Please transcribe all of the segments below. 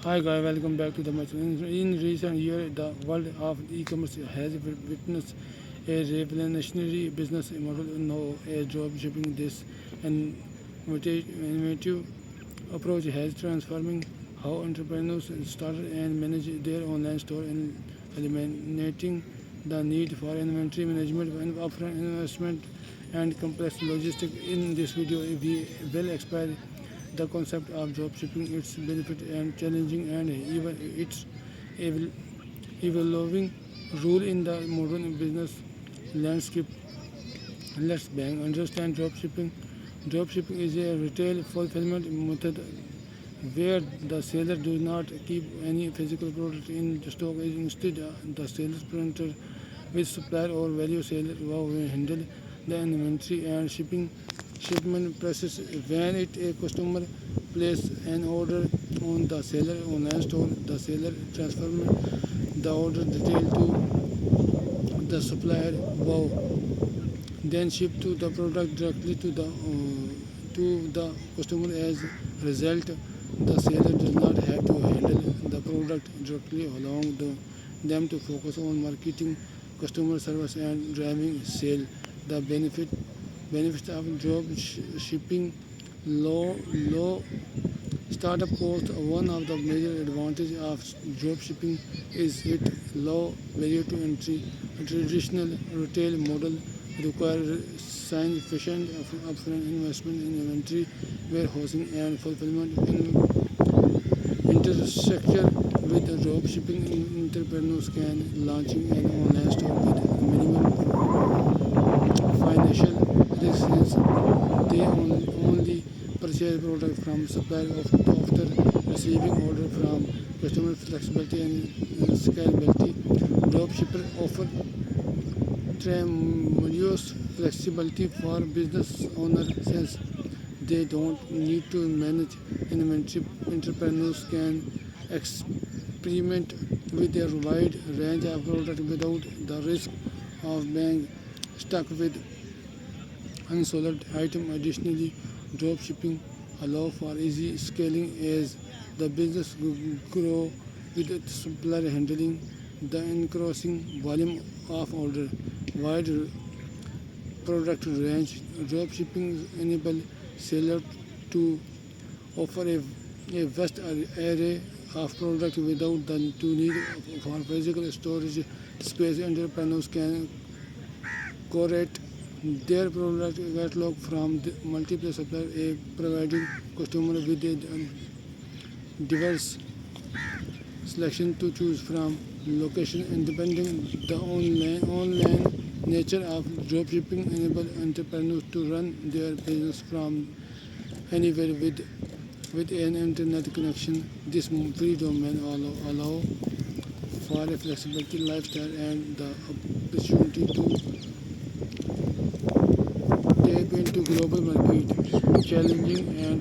Hi guys, welcome back to the match. In recent years, the world of e-commerce has witnessed a revolutionary business model known as drop shipping. This innovative approach has transforming how entrepreneurs start and manage their online store and eliminating the need for inventory management and upfront investment and complex logistics. In this video, we will explore the concept of job shipping, its benefit and challenging, and even its evol- evolving role in the modern business landscape. Let's bang understand drop shipping. Drop shipping is a retail fulfillment method where the seller does not keep any physical product in the stock. Instead, the seller printer with supplier or value seller will handle the inventory and shipment process. When it a customer place an order on the seller online store, the seller transfer the order detail to the supplier wow then ship to the product directly to the customer. As a result, the seller does not have to handle the product directly, allowing them to focus on marketing, customer service, and driving sale. The benefits of drop shipping: low startup cost. One of the major advantages of drop shipping is its low barrier to entry. A traditional retail model requires significant upfront investment in inventory, warehousing, and fulfillment. Infrastructure with drop shipping, entrepreneurs can launching an online store with minimum financial risk since they only purchase product from supplier after receiving order from customer. Flexibility and scalability. Dropshipper offer tremendous flexibility for business owners since they don't need to manage inventory. Entrepreneurs can experiment with a wide range of products without the risk of being stuck with unsold item. Additionally, drop shipping allow for easy scaling as the business grow with its supplier handling the increasing volume of order. Wide product range. Drop shipping enable seller to offer a vast array of products without the to need for physical storage space. Entrepreneurs can curate their product catalog from the multiple suppliers, providing customers with a diverse selection to choose from. Location independent. The online nature of dropshipping enable entrepreneurs to run their business from anywhere with an internet connection. This freedom allow for a flexibility lifestyle and the opportunity to tap into global market. Challenging and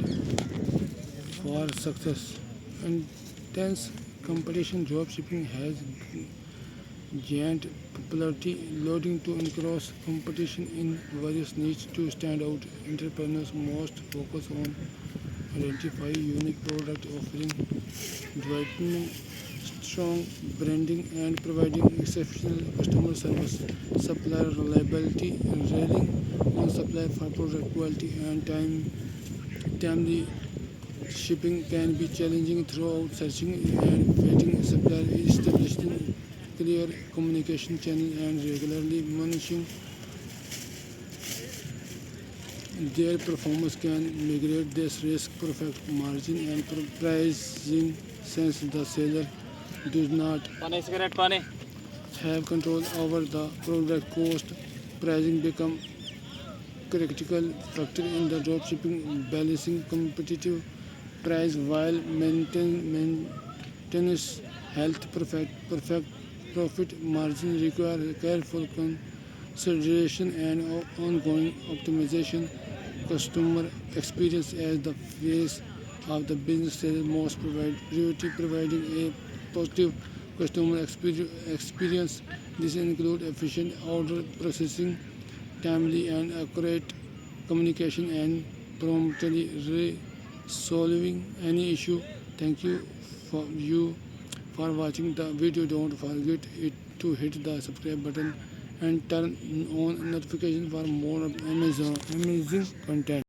for success. Intense competition. Job shipping has gained popularity, leading to increased competition in various niches. To stand out, entrepreneurs must focus on identify unique product offering, developing strong branding, and providing exceptional customer service. Supplier reliability, relying on supply for product quality and timely shipping can be challenging. Throughout searching and vetting supplier, establishing clear communication channel and regularly monitoring their performance can mitigate this risk. Perfect margin and pricing since the seller does not have control over the product cost. Pricing become critical factor in the dropshipping. Balancing competitive price while maintenance health perfect profit margin require careful consideration and ongoing optimization. Customer experience as the face of the business seller must provide priority providing a positive customer experience. This includes efficient order processing, timely and accurate communication, and promptly resolving any issue. Thank you for you for watching the video. Don't forget to hit the subscribe button and turn on notifications for more amazing content.